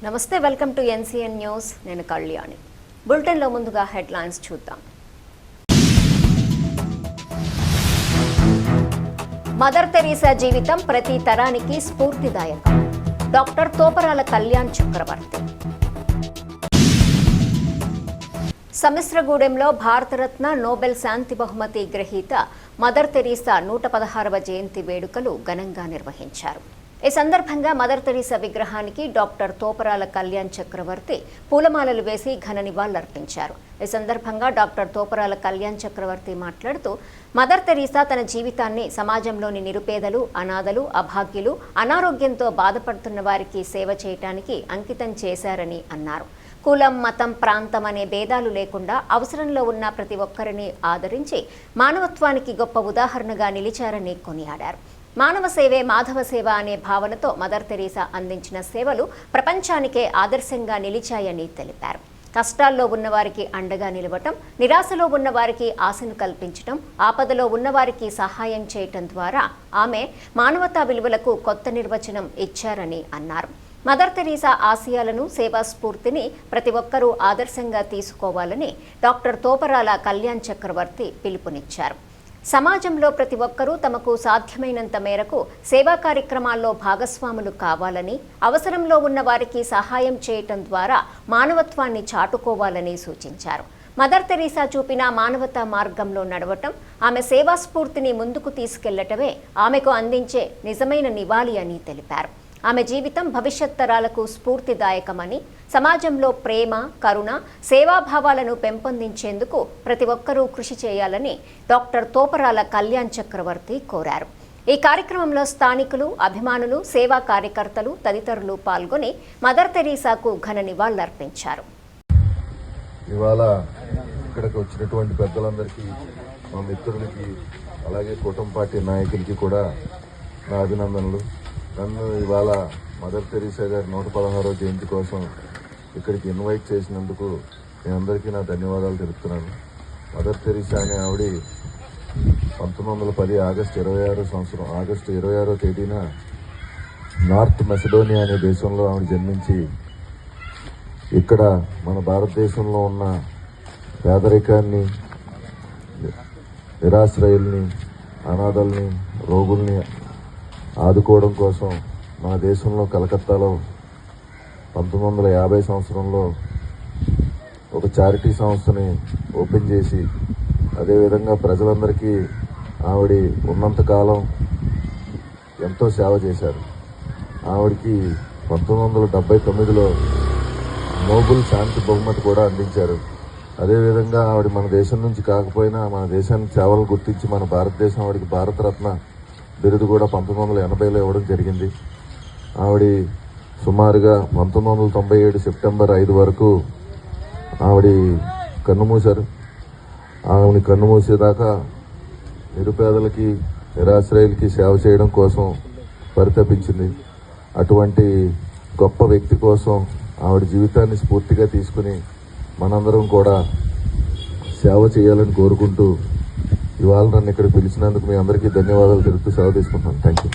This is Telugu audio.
నమస్తే, వెల్కమ్ టు ఎన్సీఎన్ న్యూస్. నేను కళ్యాణి. బులెటిన్లో ముందుగా హెడ్లైన్స్ చూద్దాం. మదర్ తెరీసా జీవితం ప్రతి తరానికి స్ఫూర్తిదాయకం. డాక్టర్ తోపరాల కళ్యాణ్ చక్రవర్తి. సమిశ్రగూడెంలో భారతరత్న నోబెల్ శాంతి బహుమతి గ్రహీత మదర్ తెరీసా 116వ జయంతి వేడుకలు ఘనంగా నిర్వహించారు. ఈ సందర్భంగా మదర్ తెరీసా విగ్రహానికి డాక్టర్ తోపరాల కళ్యాణ్ చక్రవర్తి పూలమాలలు వేసి ఘన నివాళులర్పించారు. ఈ సందర్భంగా డాక్టర్ తోపరాల కళ్యాణ్ చక్రవర్తి మాట్లాడుతూ, మదర్ తెరీసా తన జీవితాన్ని సమాజంలోని నిరుపేదలు, అనాథలు, అభాగ్యులు, అనారోగ్యంతో బాధపడుతున్న వారికి సేవ చేయటానికి అంకితం చేశారని అన్నారు. కులం, మతం, ప్రాంతం అనే భేదాలు లేకుండా అవసరంలో ఉన్న ప్రతి ఒక్కరిని ఆదరించి మానవత్వానికి గొప్ప ఉదాహరణగా నిలిచారని కొనియాడారు. మానవ సేవే మాధవ సేవ అనే భావనతో మదర్ తెరీసా అందించిన సేవలు ప్రపంచానికే ఆదర్శంగా నిలిచాయని తెలిపారు. కష్టాల్లో ఉన్నవారికి అండగా నిలవటం, నిరాశలో ఉన్నవారికి ఆశను కల్పించటం, ఆపదలో ఉన్నవారికి సహాయం చేయటం ద్వారా ఆమె మానవతా విలువలకు కొత్త నిర్వచనం ఇచ్చారని అన్నారు. మదర్ తెరీసా ఆశయాలను, సేవా స్ఫూర్తిని ప్రతి ఒక్కరూ ఆదర్శంగా తీసుకోవాలని డాక్టర్ తోపరాల కళ్యాణ్ చక్రవర్తి పిలుపునిచ్చారు. సమాజంలో ప్రతి ఒక్కరూ తమకు సాధ్యమైనంత మేరకు సేవా కార్యక్రమాల్లో భాగస్వాములు కావాలని, అవసరంలో ఉన్న వారికి సహాయం చేయటం ద్వారా మానవత్వాన్ని చాటుకోవాలని సూచించారు. మదర్ తెరీసా చూపిన మానవతా మార్గంలో నడవటం, ఆమె సేవా స్ఫూర్తిని ముందుకు తీసుకెళ్లటమే ఆమెకు అందించే నిజమైన నివాళి అని తెలిపారు. ఆమె జీవితం భవిష్యత్ తరాలకు స్ఫూర్తిదాయకమని, సమాజంలో ప్రేమ, కరుణ, సేవాభావాలను పెంపొందించేందుకు ప్రతి ఒక్కరూ కృషి చేయాలని డాక్టర్ తోపరాల కళ్యాణ్ చక్రవర్తి కోరారు. ఈ కార్యక్రమంలో స్థానికులు, అభిమానులు, సేవా కార్యకర్తలు తదితరులు పాల్గొని మదర్ తెరీసాకు ఘన నివాళులర్పించారు. ఇవాళ ఇక్కడికి వచ్చినటువంటి పెద్దలందరికీ, మా మిత్రులకి, అలాగే కూటమి పార్టీ నాయకులకి కూడా నా అభినందనలు. నన్ను ఇవాళ మదర్ తెరీసా గారి 116వ జయంతి కోసం ఇక్కడికి ఇన్వైట్ చేసినందుకు మీ అందరికీ నా ధన్యవాదాలు తెలుపుతున్నాను. మదర్ తెరీసా అనే ఆవిడ 1910 ఆగస్టు 26వ తేదీన నార్త్ మెసిడోనియా అనే దేశంలో ఆవిడ జన్మించి ఇక్కడ మన భారతదేశంలో ఉన్న పేదరికాన్ని, నిరాశ్రయుల్ని, అనాథల్ని, రోగుల్ని ఆదుకోవడం కోసం మన దేశంలో కలకత్తాలో 1950 సంవత్సరంలో ఒక చారిటీ సంస్థని ఓపెన్ చేసి, అదేవిధంగా ప్రజలందరికీ ఆవిడ ఉన్నంతకాలం ఎంతో సేవ చేశారు. ఆవిడకి 1979లో నోబెల్ శాంతి బహుమతి కూడా అందించారు. అదేవిధంగా ఆవిడ మన దేశం నుంచి కాకపోయినా మన దేశానికి సేవలు గుర్తించి మన భారతదేశం ఆవిడకి భారతరత్న బిరుదు కూడా 1980లో ఇవ్వడం జరిగింది. ఆవిడ సుమారుగా 1997 సెప్టెంబర్ 5 వరకు ఆవిడ కన్నుమూశారు. ఆవిడ కన్నుమూసేదాకా నిరుపేదలకి, నిరాశ్రయులకి సేవ చేయడం కోసం పరితపించింది. అటువంటి గొప్ప వ్యక్తి కోసం ఆవిడ జీవితాన్ని స్ఫూర్తిగా తీసుకుని మనందరం కూడా సేవ చేయాలని కోరుకుంటూ ఇవాళ నన్ను ఇక్కడ పిలిచినందుకు మీ అందరికీ ధన్యవాదాలు తెలుపుతూ సెలవు తీసుకుంటున్నాను. Thank you.